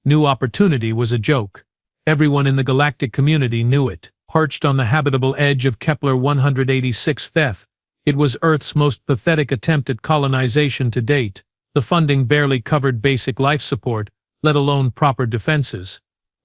New opportunity was a joke. Everyone in the galactic community knew it. Perched on the habitable edge of Kepler 186f, it was Earth's most pathetic attempt at colonization to date. The funding barely covered basic life support, let alone proper defenses.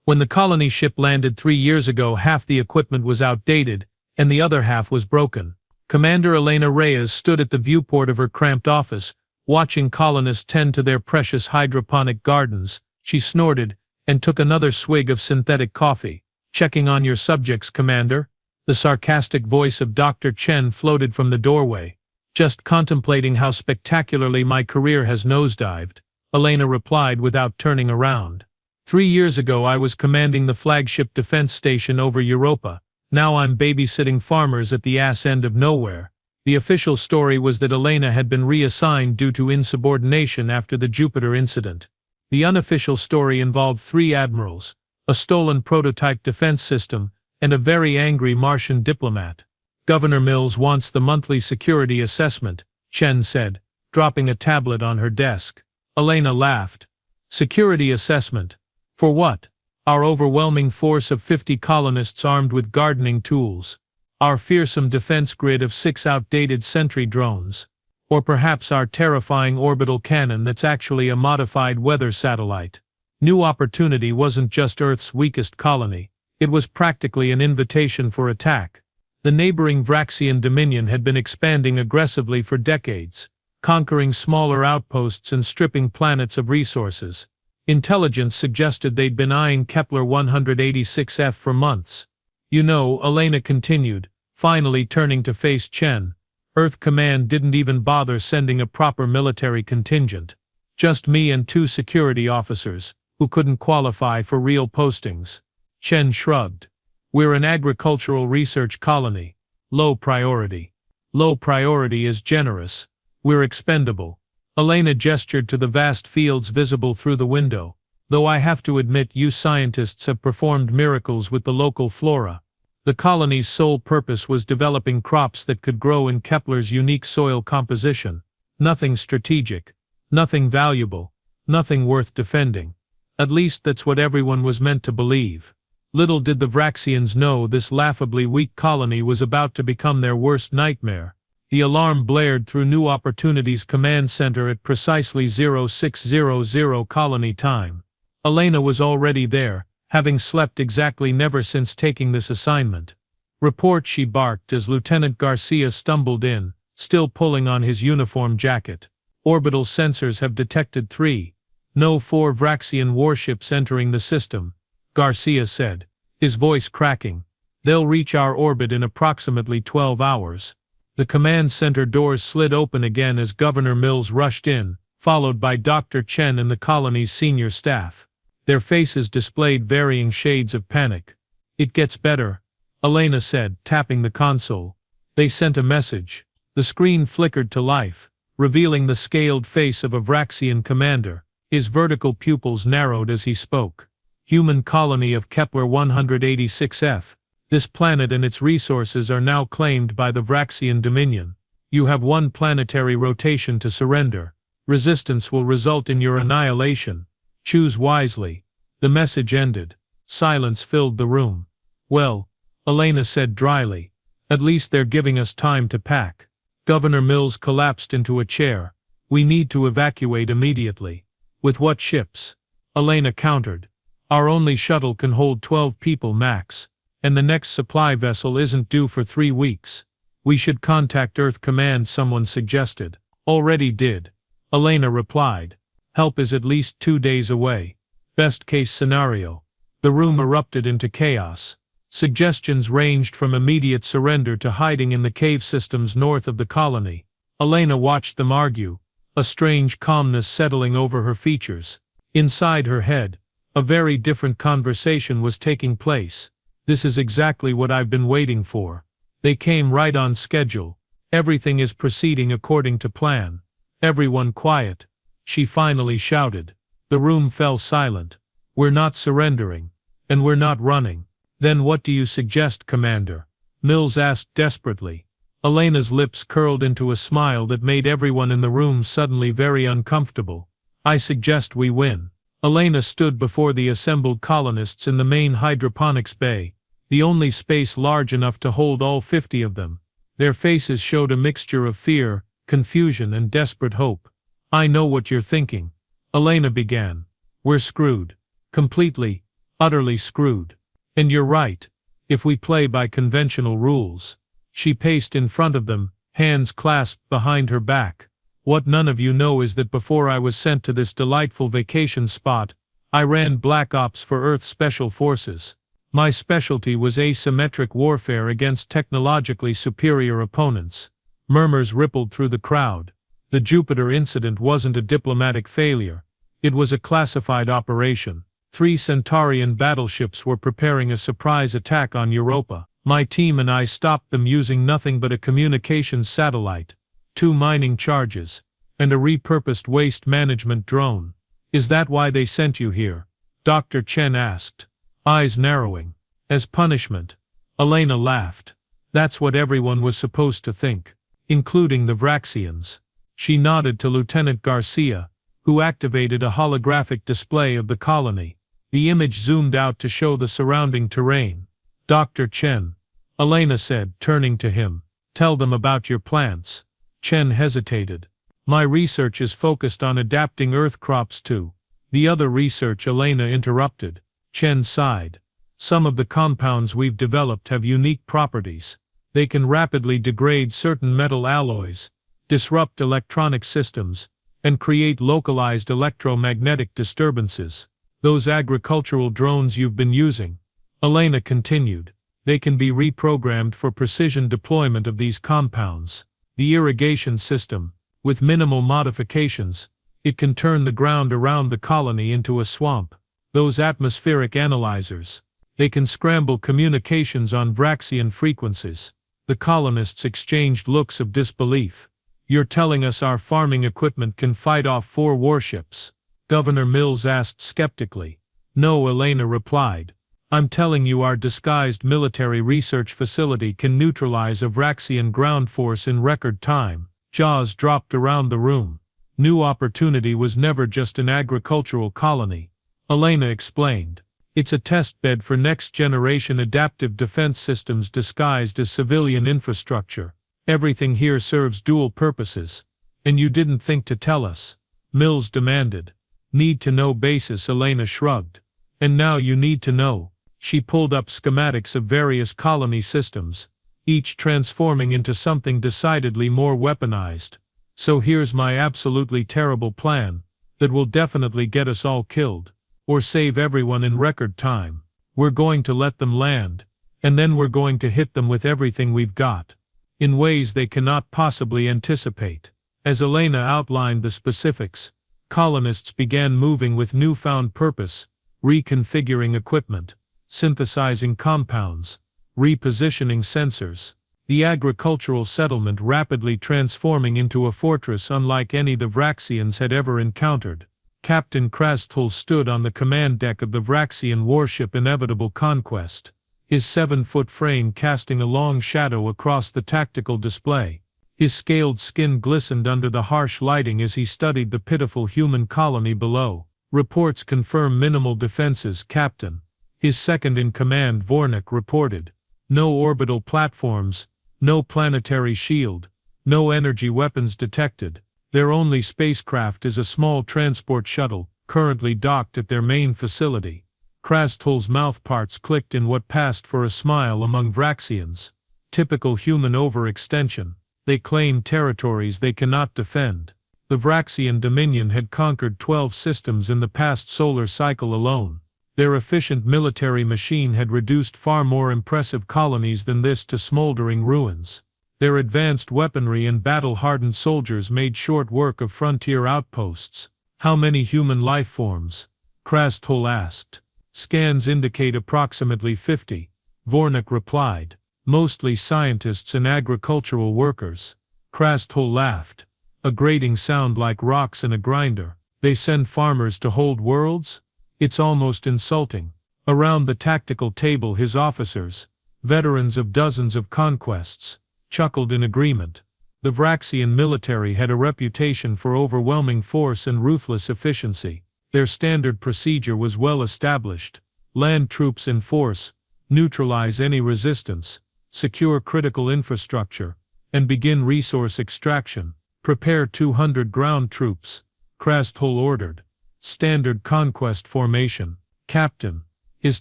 When the colony ship landed 3 years ago, half the equipment was outdated, and the other half was broken. Commander Elena Reyes stood at the viewport of her cramped office, watching colonists tend to their precious hydroponic gardens. She snorted, and took another swig of synthetic coffee. "Checking on your subjects, Commander?" The sarcastic voice of Dr. Chen floated from the doorway. "Just contemplating how spectacularly my career has nosedived," Elena replied without turning around. 3 years ago I was commanding the flagship defense station over Europa. Now I'm babysitting farmers at the ass end of nowhere. The official story was that Elena had been reassigned due to insubordination after the Jupiter incident. The unofficial story involved 3 admirals, a stolen prototype defense system, and a very angry Martian diplomat. "Governor Mills wants the monthly security assessment," Chen said, dropping a tablet on her desk. Elena laughed. "Security assessment? For what? Our overwhelming force of 50 colonists armed with gardening tools. Our fearsome defense grid of 6 outdated sentry drones. Or perhaps our terrifying orbital cannon that's actually a modified weather satellite." New opportunity wasn't just Earth's weakest colony, it was practically an invitation for attack. The neighboring Vraxian dominion had been expanding aggressively for decades, conquering smaller outposts and stripping planets of resources. Intelligence suggested they'd been eyeing Kepler 186f for months. "You know," Elena continued, finally turning to face Chen, "Earth Command didn't even bother sending a proper military contingent. Just me and 2 security officers, who couldn't qualify for real postings." Chen shrugged. "We're an agricultural research colony. Low priority." "Low priority is generous. We're expendable." Elena gestured to the vast fields visible through the window. "Though I have to admit you scientists have performed miracles with the local flora." The colony's sole purpose was developing crops that could grow in Kepler's unique soil composition. Nothing strategic. Nothing valuable. Nothing worth defending. At least that's what everyone was meant to believe. Little did the Vraxians know this laughably weak colony was about to become their worst nightmare. The alarm blared through New Opportunity's command center at precisely 0600 colony time. Elena was already there, having slept exactly never since taking this assignment. "Report," she barked as Lieutenant Garcia stumbled in, still pulling on his uniform jacket. "Orbital sensors have detected 3. No 4 Vraxian warships entering the system," Garcia said, his voice cracking. "They'll reach our orbit in approximately 12 hours. The command center doors slid open again as Governor Mills rushed in, followed by Dr. Chen and the colony's senior staff. Their faces displayed varying shades of panic. "It gets better," Elena said, tapping the console. "They sent a message." The screen flickered to life, revealing the scaled face of a Vraxian commander. His vertical pupils narrowed as he spoke. "Human colony of Kepler 186f. This planet and its resources are now claimed by the Vraxian Dominion. You have 1 planetary rotation to surrender. Resistance will result in your annihilation. Choose wisely." The message ended. Silence filled the room. "Well," Elena said dryly, "at least they're giving us time to pack." Governor Mills collapsed into a chair. "We need to evacuate immediately." "With what ships?" Elena countered. "Our only shuttle can hold 12 people max. And the next supply vessel isn't due for 3 weeks. "We should contact Earth Command," someone suggested. "Already did," Elena replied. "Help is at least 2 days away. Best case scenario." The room erupted into chaos. Suggestions ranged from immediate surrender to hiding in the cave systems north of the colony. Elena watched them argue, a strange calmness settling over her features. Inside her head, a very different conversation was taking place. "This is exactly what I've been waiting for. They came right on schedule. Everything is proceeding according to plan. Everyone quiet," she finally shouted. The room fell silent. "We're not surrendering. And we're not running." "Then what do you suggest, Commander?" Mills asked desperately. Elena's lips curled into a smile that made everyone in the room suddenly very uncomfortable. "I suggest we win." Elena stood before the assembled colonists in the main hydroponics bay, the only space large enough to hold all 50 of them. Their faces showed a mixture of fear, confusion, and desperate hope. "I know what you're thinking," Elena began. "We're screwed. Completely, utterly screwed. And you're right, if we play by conventional rules." She paced in front of them, hands clasped behind her back. "What none of you know is that before I was sent to this delightful vacation spot, I ran Black Ops for Earth Special Forces. My specialty was asymmetric warfare against technologically superior opponents." Murmurs rippled through the crowd. The Jupiter incident wasn't a diplomatic failure. It was a classified operation. 3 Centaurian battleships were preparing a surprise attack on Europa. My team and I stopped them using nothing but a communications satellite, 2 mining charges, and a repurposed waste management drone. "Is that why they sent you here?" Dr. Chen asked, eyes narrowing. "As punishment." Elena laughed. "That's what everyone was supposed to think, including the Vraxians." She nodded to Lieutenant Garcia, who activated a holographic display of the colony. The image zoomed out to show the surrounding terrain. "Dr. Chen," Elena said, turning to him, "tell them about your plants." Chen hesitated. "My research is focused on adapting Earth crops to the other research," Elena interrupted. Chen sighed. "Some of the compounds we've developed have unique properties. They can rapidly degrade certain metal alloys, disrupt electronic systems, and create localized electromagnetic disturbances. Those agricultural drones you've been using," Elena continued, "they can be reprogrammed for precision deployment of these compounds. The irrigation system, with minimal modifications, it can turn the ground around the colony into a swamp. Those atmospheric analyzers, they can scramble communications on Vraxian frequencies." The colonists exchanged looks of disbelief. "You're telling us our farming equipment can fight off 4 warships?" Governor Mills asked skeptically. "No," Elena replied. "I'm telling you our disguised military research facility can neutralize a Vraxian ground force in record time." Jaws dropped around the room. New Opportunity was never just an agricultural colony, Elena explained. "It's a testbed for next-generation adaptive defense systems disguised as civilian infrastructure. Everything here serves dual purposes." "And you didn't think to tell us?" Mills demanded. "Need-to-know basis," Elena shrugged. "And now you need to know." She pulled up schematics of various colony systems, each transforming into something decidedly more weaponized. "So here's my absolutely terrible plan, that will definitely get us all killed, or save everyone in record time. We're going to let them land, and then we're going to hit them with everything we've got, in ways they cannot possibly anticipate." As Elena outlined the specifics, colonists began moving with newfound purpose, reconfiguring equipment, synthesizing compounds, repositioning sensors. The agricultural settlement rapidly transforming into a fortress unlike any the Vraxians had ever encountered. Captain Krastul stood on the command deck of the Vraxian warship Inevitable Conquest, his 7-foot frame casting a long shadow across the tactical display. His scaled skin glistened under the harsh lighting as he studied the pitiful human colony below. "Reports confirm minimal defenses, Captain," his second-in-command Vornik reported. "No orbital platforms, no planetary shield, no energy weapons detected. Their only spacecraft is a small transport shuttle, currently docked at their main facility." Krastul's mouthparts clicked in what passed for a smile among Vraxians. Typical human overextension. They claim territories they cannot defend. The Vraxian Dominion had conquered 12 systems in the past solar cycle alone. Their efficient military machine had reduced far more impressive colonies than this to smoldering ruins. Their advanced weaponry and battle-hardened soldiers made short work of frontier outposts. "How many human life forms?" Krastul asked. "Scans indicate approximately 50, Vornik replied. "Mostly scientists and agricultural workers." Krastul laughed. "A grating sound like rocks in a grinder. They send farmers to hold worlds? It's almost insulting." Around the tactical table his officers, veterans of dozens of conquests, chuckled in agreement. The Vraxian military had a reputation for overwhelming force and ruthless efficiency. Their standard procedure was well established: land troops in force, neutralize any resistance, secure critical infrastructure, and begin resource extraction. Prepare 200 ground troops, Krastol ordered. Standard conquest formation. Captain, his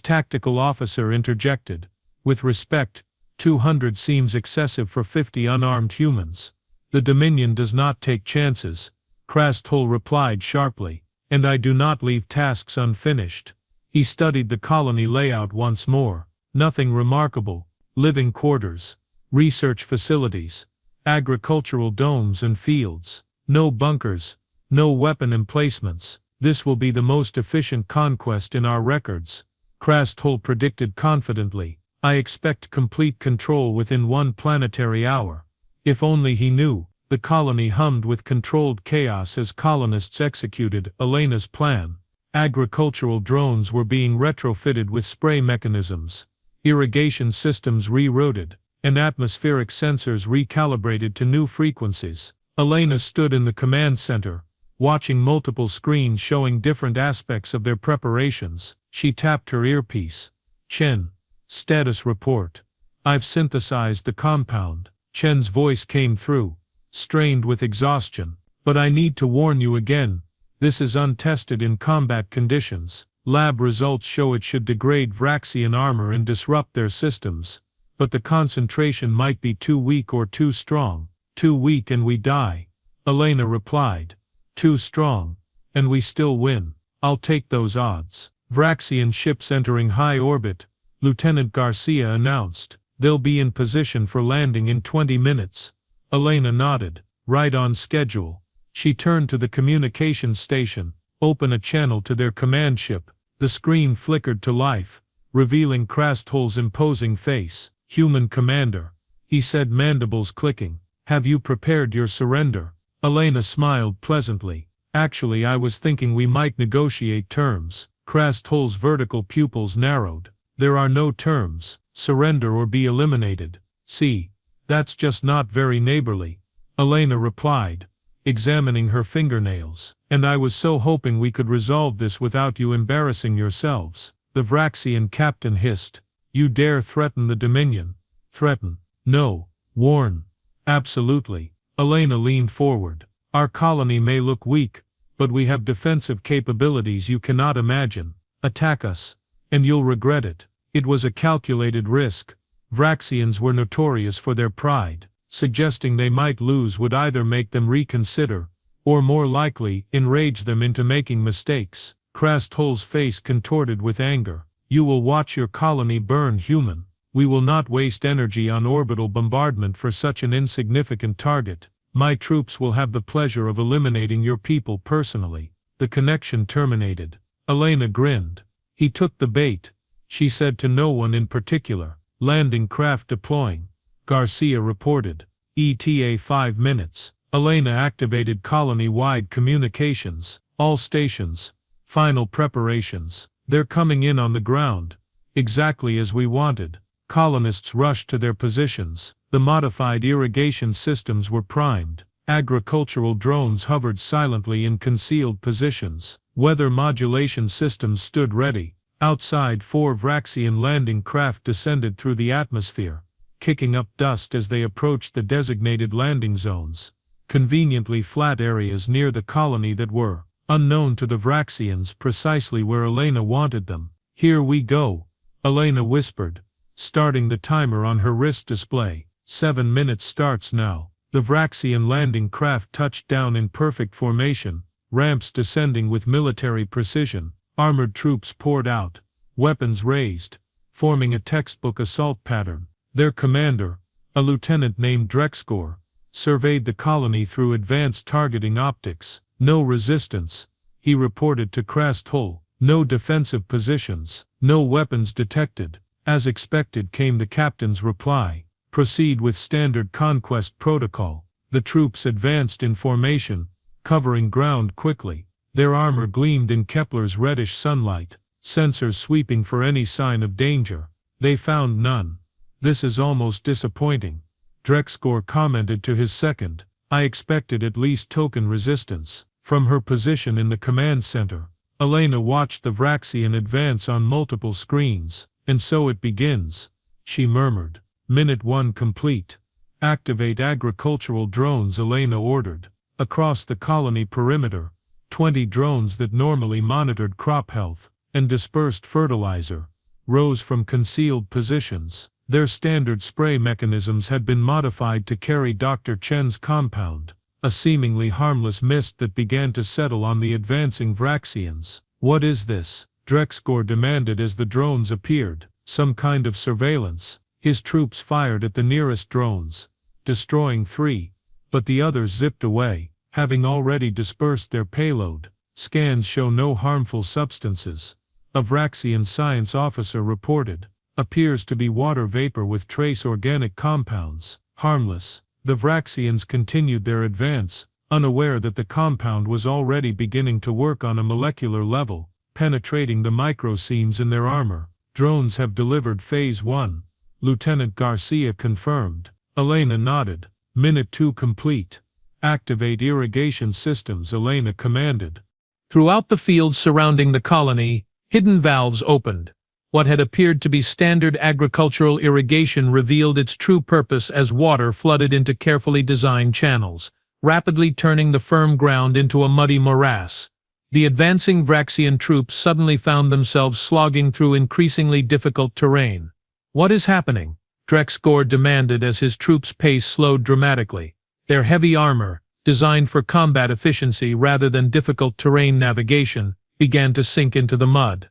tactical officer interjected. With respect, 200 seems excessive for 50 unarmed humans. The Dominion does not take chances, Krastol replied sharply, and I do not leave tasks unfinished. He studied the colony layout once more. Nothing remarkable: living quarters, research facilities, agricultural domes and fields. No bunkers, no weapon emplacements. This will be the most efficient conquest in our records, Krastol predicted confidently. I expect complete control within 1 planetary hour. If only he knew. The colony hummed with controlled chaos as colonists executed Elena's plan. Agricultural drones were being retrofitted with spray mechanisms, irrigation systems rerouted, and atmospheric sensors recalibrated to new frequencies. Elena stood in the command center, watching multiple screens showing different aspects of their preparations. She tapped her earpiece. Chen, status report. I've synthesized the compound. Chen's voice came through, strained with exhaustion. But I need to warn you again, this is untested in combat conditions. Lab results show it should degrade Vraxian armor and disrupt their systems. But the concentration might be too weak or too strong. Too weak and we die, Elena replied. Too strong, and we still win. I'll take those odds. Vraxian ships entering high orbit, Lieutenant Garcia announced. They'll be in position for landing in 20 minutes. Elena nodded. Right on schedule. She turned to the communications station. Open a channel to their command ship. The screen flickered to life, revealing Krastol's imposing face. Human commander, he said, mandibles clicking. Have you prepared your surrender? Elena smiled pleasantly. Actually, I was thinking we might negotiate terms. Krastol's vertical pupils narrowed. There are no terms. Surrender or be eliminated. See, that's just not very neighborly, Elena replied, examining her fingernails. And I was so hoping we could resolve this without you embarrassing yourselves. The Vraxian captain hissed. You dare threaten the Dominion? Threaten? No. Warn. Absolutely. Elena leaned forward. Our colony may look weak, but we have defensive capabilities you cannot imagine. Attack us, and you'll regret it. It was a calculated risk. Vraxians were notorious for their pride. Suggesting they might lose would either make them reconsider, or more likely, enrage them into making mistakes. Krastol's face contorted with anger. You will watch your colony burn, human. We will not waste energy on orbital bombardment for such an insignificant target. My troops will have the pleasure of eliminating your people personally. The connection terminated. Elena grinned. He took the bait. She said to no one in particular. Landing craft deploying, Garcia reported. ETA 5 minutes. Elena activated colony-wide communications. All stations. Final preparations. They're coming in on the ground. Exactly as we wanted. Colonists rushed to their positions. The modified irrigation systems were primed. Agricultural drones hovered silently in concealed positions. Weather modulation systems stood ready. Outside, 4 Vraxian landing craft descended through the atmosphere, kicking up dust as they approached the designated landing zones. Conveniently flat areas near the colony that were, unknown to the Vraxians, precisely where Elena wanted them. Here we go, Elena whispered, starting the timer on her wrist display. 7 minutes starts now. The Vraxian landing craft touched down in perfect formation, ramps descending with military precision. Armored troops poured out, weapons raised, forming a textbook assault pattern. Their commander, a lieutenant named Drexgor, surveyed the colony through advanced targeting optics. No resistance, he reported to Krastol. No defensive positions, no weapons detected. As expected came the captain's reply. Proceed with standard conquest protocol. The troops advanced in formation, covering ground quickly. Their armor gleamed in Kepler's reddish sunlight, sensors sweeping for any sign of danger. They found none. This is almost disappointing, Drexgor commented to his second. I expected at least token resistance. From her position in the command center, Elena watched the Vraxian advance on multiple screens. "And so it begins," she murmured. "Minute 1 complete. Activate agricultural drones," Elena ordered. Across the colony perimeter, 20 drones that normally monitored crop health and dispersed fertilizer rose from concealed positions. Their standard spray mechanisms had been modified to carry Dr. Chen's compound, a seemingly harmless mist that began to settle on the advancing Vraxians. "What is this?" Drexgor demanded as the drones appeared. "Some kind of surveillance." His troops fired at the nearest drones, destroying 3, but the others zipped away, having already dispersed their payload. "Scans show no harmful substances," a Vraxian science officer reported. "Appears to be water vapor with trace organic compounds. Harmless." The Vraxians continued their advance, unaware that the compound was already beginning to work on a molecular level, penetrating the microseams in their armor. "Drones have delivered Phase 1, Lieutenant Garcia confirmed. Elena nodded. "Minute 2 complete. Activate irrigation systems," Elena commanded. Throughout the fields surrounding the colony, hidden valves opened. What had appeared to be standard agricultural irrigation revealed its true purpose as water flooded into carefully designed channels, rapidly turning the firm ground into a muddy morass. The advancing Vraxian troops suddenly found themselves slogging through increasingly difficult terrain. "What is happening?" Drexgor demanded as his troops' pace slowed dramatically. Their heavy armor, designed for combat efficiency rather than difficult terrain navigation, began to sink into the mud.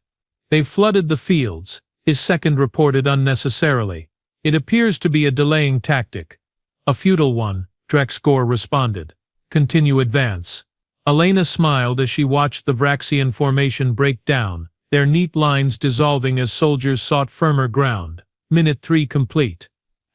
"They've flooded the fields," his second reported unnecessarily. "It appears to be a delaying tactic." "A futile one," Drexgor responded. "Continue advance." Elena smiled as she watched the Vraxian formation break down, their neat lines dissolving as soldiers sought firmer ground. Minute 3 complete.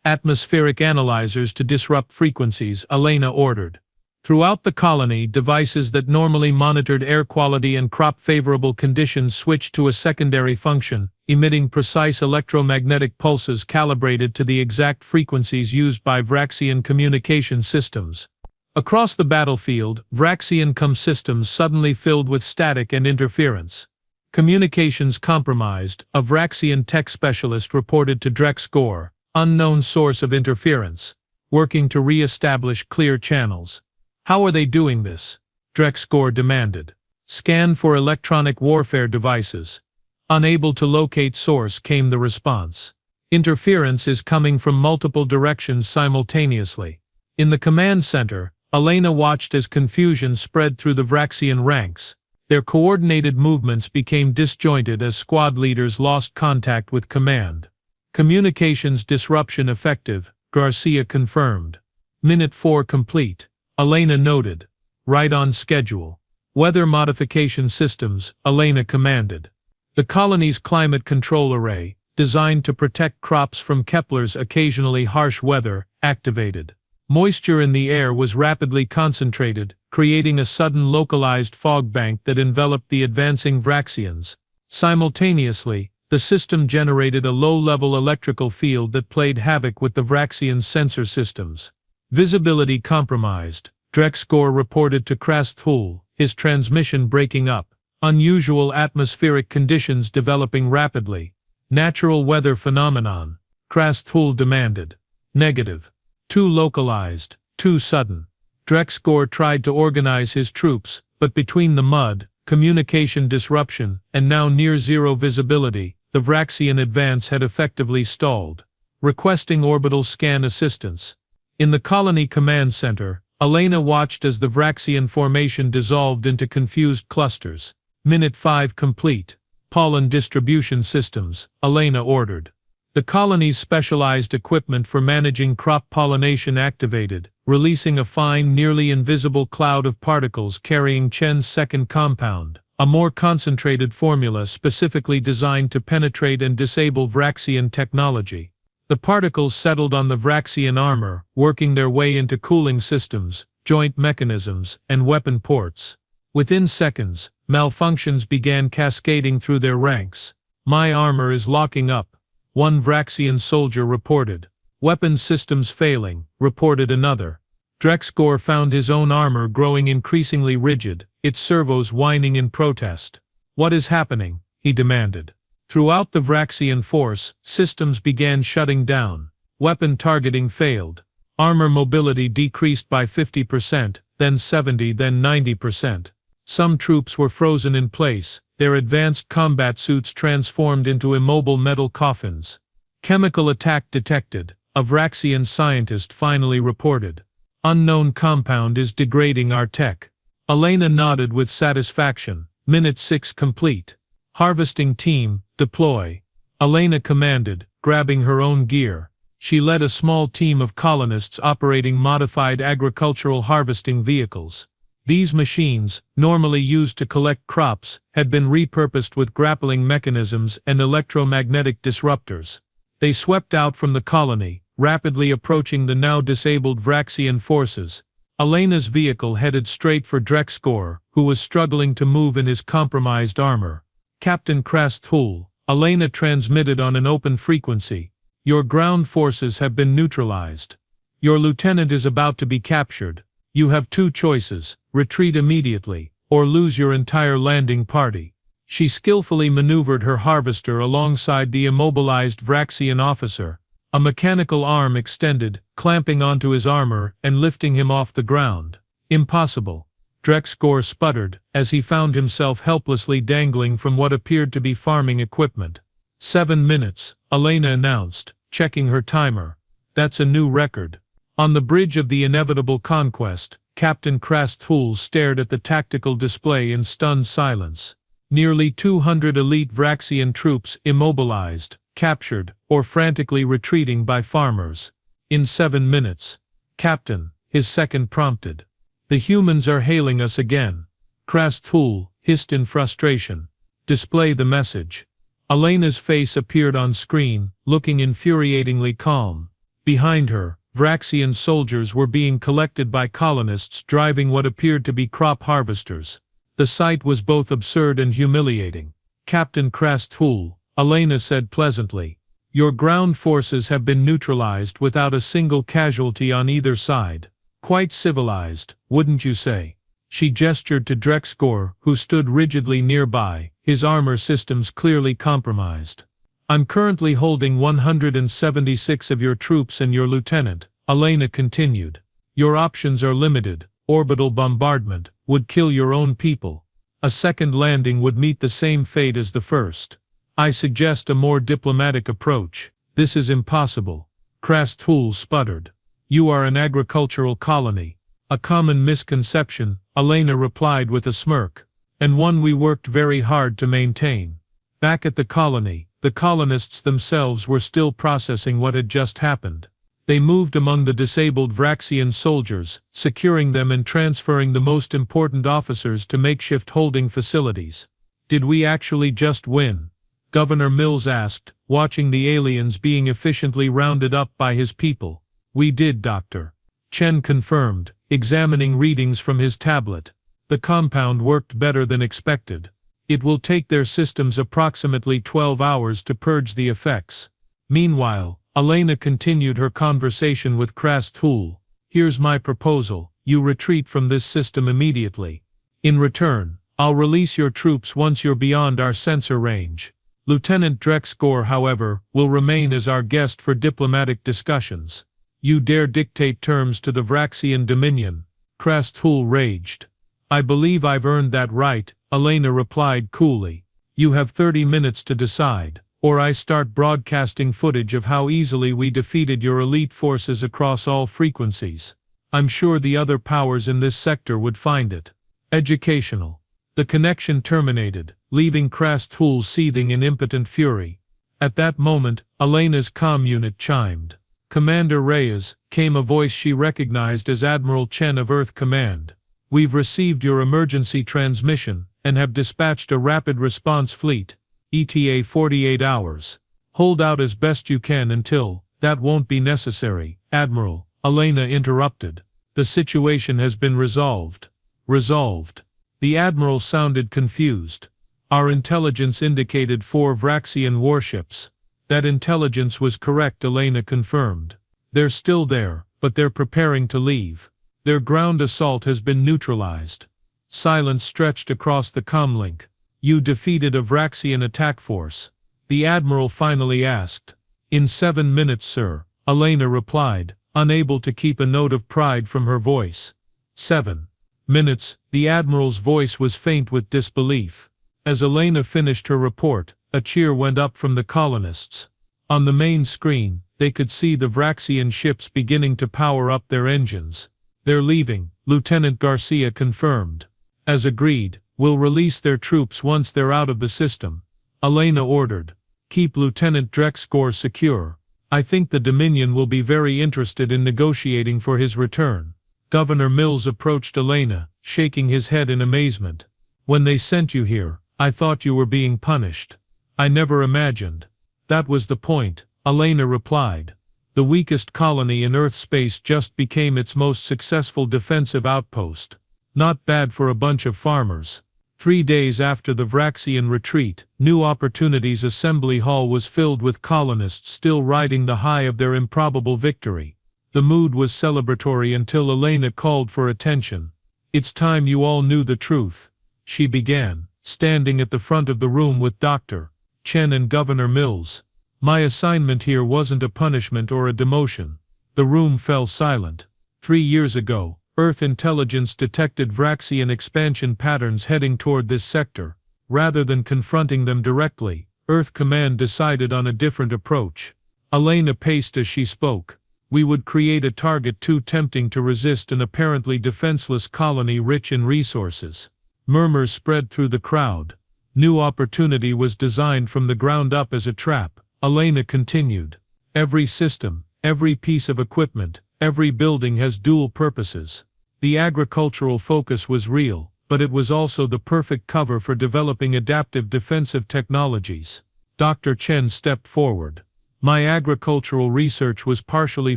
Atmospheric analyzers to disrupt frequencies, Elena ordered. Throughout the colony, devices that normally monitored air quality and crop-favorable conditions switched to a secondary function, emitting precise electromagnetic pulses calibrated to the exact frequencies used by Vraxian communication systems. Across the battlefield, Vraxian systems suddenly filled with static and interference. "Communications compromised," a Vraxian tech specialist reported to Drexgor. "Unknown source of interference. Working to re-establish clear channels." "How are they doing this?" Drexgor demanded. "Scan for electronic warfare devices." Unable to locate source, came the response. "Interference is coming from multiple directions simultaneously." In the command center, Elena watched as confusion spread through the Vraxian ranks. Their coordinated movements became disjointed as squad leaders lost contact with command. "Communications disruption effective," Garcia confirmed. Minute 4 complete. Elena noted. "Right on schedule." "Weather modification systems," Elena commanded. The colony's climate control array, designed to protect crops from Kepler's occasionally harsh weather, activated. Moisture in the air was rapidly concentrated, creating a sudden localized fog bank that enveloped the advancing Vraxians. Simultaneously, the system generated a low-level electrical field that played havoc with the Vraxian sensor systems. "Visibility compromised," Drexgor reported to Krasthul, his transmission breaking up. "Unusual atmospheric conditions developing rapidly." "Natural weather phenomenon," Krasthul demanded. "Negative. Too localized, too sudden." Drexgor tried to organize his troops, but between the mud, communication disruption, and now near-zero visibility, the Vraxian advance had effectively stalled. Requesting orbital scan assistance. In the colony command center, Elena watched as the Vraxian formation dissolved into confused clusters. Minute 5 complete. Pollen distribution systems, Elena ordered. The colony's specialized equipment for managing crop pollination activated, releasing a fine, nearly invisible cloud of particles carrying Chen's second compound, a more concentrated formula specifically designed to penetrate and disable Vraxian technology. The particles settled on the Vraxian armor, working their way into cooling systems, joint mechanisms, and weapon ports. Within seconds, malfunctions began cascading through their ranks. "My armor is locking up," one Vraxian soldier reported. "Weapon systems failing," reported another. Drexgor found his own armor growing increasingly rigid, its servos whining in protest. What is happening? He demanded. Throughout the Vraxian force, systems began shutting down. Weapon targeting failed. Armor mobility decreased by 50%, then 70%, then 90%. Some troops were frozen in place, their advanced combat suits transformed into immobile metal coffins. Chemical attack detected, a Vraxian scientist finally reported. Unknown compound is degrading our tech. Elena nodded with satisfaction. Minute 6 complete. Harvesting team, deploy. Elena commanded, grabbing her own gear. She led a small team of colonists operating modified agricultural harvesting vehicles. These machines, normally used to collect crops, had been repurposed with grappling mechanisms and electromagnetic disruptors. They swept out from the colony, rapidly approaching the now disabled Vraxian forces. Elena's vehicle headed straight for Drexgor, who was struggling to move in his compromised armor. Captain Krasthul, Elena transmitted on an open frequency. Your ground forces have been neutralized. Your lieutenant is about to be captured. You have two choices, retreat immediately, or lose your entire landing party. She skillfully maneuvered her harvester alongside the immobilized Vraxian officer. A mechanical arm extended, clamping onto his armor and lifting him off the ground. Impossible. Drexgor sputtered, as he found himself helplessly dangling from what appeared to be farming equipment. 7 minutes, Elena announced, checking her timer. That's a new record. On the bridge of the inevitable conquest, Captain Krasthul stared at the tactical display in stunned silence. Nearly 200 elite Vraxian troops immobilized, captured, or frantically retreating by farmers. In 7 minutes. Captain, his second prompted. The humans are hailing us again. Krasthul hissed in frustration. Display the message. Elena's face appeared on screen, looking infuriatingly calm. Behind her, Vraxian soldiers were being collected by colonists driving what appeared to be crop harvesters. The sight was both absurd and humiliating. Captain Krasthul, Elena said pleasantly. Your ground forces have been neutralized without a single casualty on either side. Quite civilized, wouldn't you say? She gestured to Drexgor, who stood rigidly nearby, his armor systems clearly compromised. I'm currently holding 176 of your troops and your lieutenant, Elena continued. Your options are limited. Orbital bombardment would kill your own people. A second landing would meet the same fate as the first. I suggest a more diplomatic approach. This is impossible. Krasthul sputtered. You are an agricultural colony. A common misconception, Elena replied with a smirk. And one we worked very hard to maintain. Back at the colony, the colonists themselves were still processing what had just happened. They moved among the disabled Vraxian soldiers, securing them and transferring the most important officers to makeshift holding facilities. Did we actually just win? Governor Mills asked, watching the aliens being efficiently rounded up by his people. We did, Doctor. Chen confirmed, examining readings from his tablet. The compound worked better than expected. It will take their systems approximately 12 hours to purge the effects. Meanwhile, Elena continued her conversation with Krasthul. Here's my proposal, you retreat from this system immediately. In return, I'll release your troops once you're beyond our sensor range. Lieutenant Drexgor, however, will remain as our guest for diplomatic discussions. You dare dictate terms to the Vraxian Dominion? Krasthul raged. I believe I've earned that right, Elena replied coolly. You have 30 minutes to decide, or I start broadcasting footage of how easily we defeated your elite forces across all frequencies. I'm sure the other powers in this sector would find it educational. The connection terminated, leaving Krasthul seething in impotent fury. At that moment, Elena's comm unit chimed. Commander Reyes, came a voice she recognized as Admiral Chen of Earth Command. We've received your emergency transmission, and have dispatched a rapid response fleet. ETA 48 hours. Hold out as best you can until, that won't be necessary, Admiral, Elena interrupted. The situation has been resolved. Resolved. The Admiral sounded confused. Our intelligence indicated 4 Vraxian warships. That intelligence was correct, Elena confirmed. They're still there, but they're preparing to leave. Their ground assault has been neutralized. Silence stretched across the comlink. You defeated a Vraxian attack force, the Admiral finally asked. In 7 minutes, sir, Elena replied, unable to keep a note of pride from her voice. 7 minutes, the Admiral's voice was faint with disbelief. As Elena finished her report, a cheer went up from the colonists. On the main screen, they could see the Vraxian ships beginning to power up their engines. They're leaving, Lieutenant Garcia confirmed. As agreed, we'll release their troops once they're out of the system, Elena ordered. Keep Lieutenant Drexgor secure. I think the Dominion will be very interested in negotiating for his return. Governor Mills approached Elena, shaking his head in amazement. When they sent you here, I thought you were being punished. I never imagined. That was the point, Elena replied. The weakest colony in Earth space just became its most successful defensive outpost. Not bad for a bunch of farmers. 3 days after the Vraxian retreat, New Opportunities Assembly Hall was filled with colonists still riding the high of their improbable victory. The mood was celebratory until Elena called for attention. It's time you all knew the truth, she began, standing at the front of the room with Dr. Chen and Governor Mills. My assignment here wasn't a punishment or a demotion. The room fell silent. 3 years ago, Earth intelligence detected Vraxian expansion patterns heading toward this sector. Rather than confronting them directly, Earth Command decided on a different approach. Elena paced as she spoke. We would create a target too tempting to resist an apparently defenseless colony rich in resources. Murmurs spread through the crowd. New Opportunity was designed from the ground up as a trap, Elena continued. Every system, every piece of equipment, every building has dual purposes. The agricultural focus was real, but it was also the perfect cover for developing adaptive defensive technologies. Dr. Chen stepped forward. My agricultural research was partially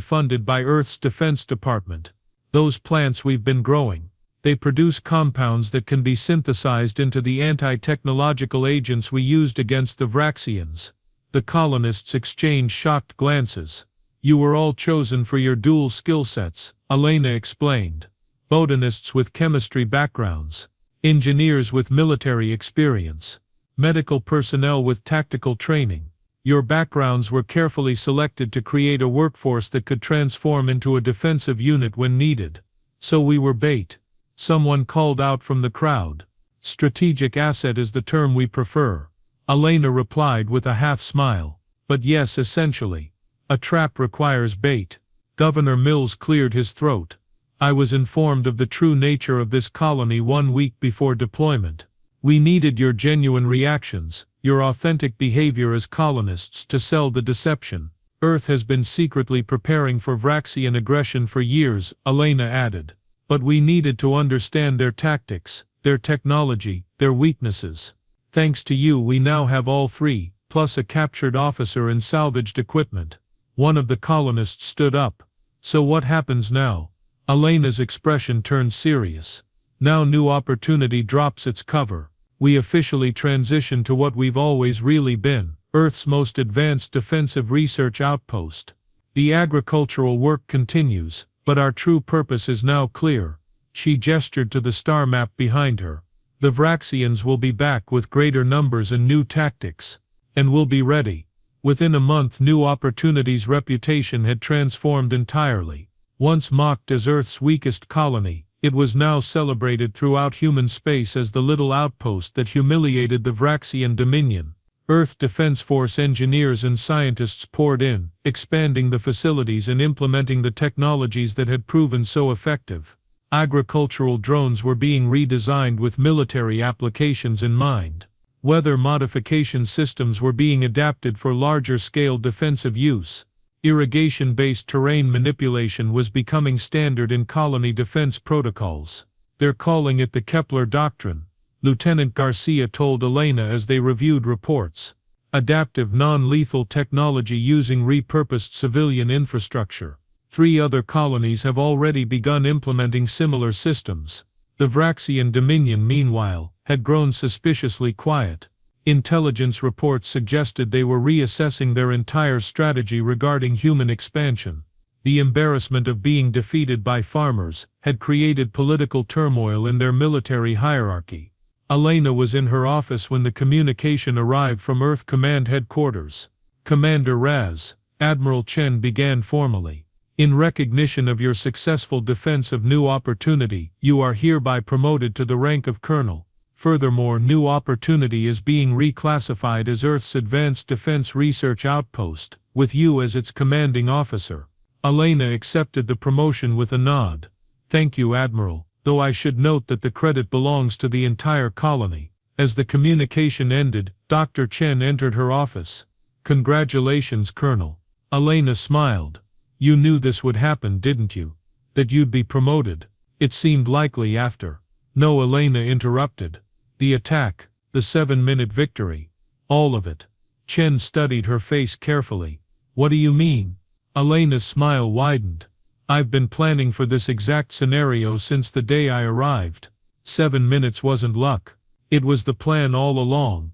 funded by Earth's Defense Department. Those plants we've been growing, they produce compounds that can be synthesized into the anti-technological agents we used against the Vraxians. The colonists exchanged shocked glances. You were all chosen for your dual skill sets, Elena explained. Botanists with chemistry backgrounds, engineers with military experience, medical personnel with tactical training. Your backgrounds were carefully selected to create a workforce that could transform into a defensive unit when needed. So we were bait. Someone called out from the crowd. Strategic asset is the term we prefer, Elena replied with a half-smile. But yes, essentially. A trap requires bait. Governor Mills cleared his throat. I was informed of the true nature of this colony 1 week before deployment. We needed your genuine reactions, your authentic behavior as colonists to sell the deception. Earth has been secretly preparing for Vraxian aggression for years, Elena added. But we needed to understand their tactics, their technology, their weaknesses. Thanks to you we now have all three, plus a captured officer and salvaged equipment. One of the colonists stood up. So what happens now? Elena's expression turned serious. Now New Opportunity drops its cover. We officially transition to what we've always really been, Earth's most advanced defensive research outpost. The agricultural work continues, but our true purpose is now clear. She gestured to the star map behind her. The Vraxians will be back with greater numbers and new tactics. And we'll be ready. Within a month New Opportunity's reputation had transformed entirely. Once mocked as Earth's weakest colony, it was now celebrated throughout human space as the little outpost that humiliated the Vraxian Dominion. Earth Defense Force engineers and scientists poured in, expanding the facilities and implementing the technologies that had proven so effective. Agricultural drones were being redesigned with military applications in mind. Weather modification systems were being adapted for larger-scale defensive use. Irrigation-based terrain manipulation was becoming standard in colony defense protocols. They're calling it the Kepler Doctrine, Lieutenant Garcia told Elena as they reviewed reports. Adaptive non-lethal technology using repurposed civilian infrastructure. 3 other colonies have already begun implementing similar systems. The Vraxian Dominion, meanwhile, had grown suspiciously quiet. Intelligence reports suggested they were reassessing their entire strategy regarding human expansion. The embarrassment of being defeated by farmers had created political turmoil in their military hierarchy. Elena was in her office when the communication arrived from Earth Command Headquarters. Commander Raz, Admiral Chen began formally. In recognition of your successful defense of New Opportunity, you are hereby promoted to the rank of Colonel. Furthermore, New Opportunity is being reclassified as Earth's Advanced Defense Research Outpost, with you as its commanding officer. Elena accepted the promotion with a nod. Thank you, Admiral, though I should note that the credit belongs to the entire colony. As the communication ended, Dr. Chen entered her office. Congratulations, Colonel. Elena smiled. You knew this would happen, didn't you? That you'd be promoted. It seemed likely after. No, Elena interrupted. The attack, the 7-minute victory. All of it. Chen studied her face carefully. What do you mean? Elena's smile widened. I've been planning for this exact scenario since the day I arrived. 7 minutes wasn't luck. It was the plan all along.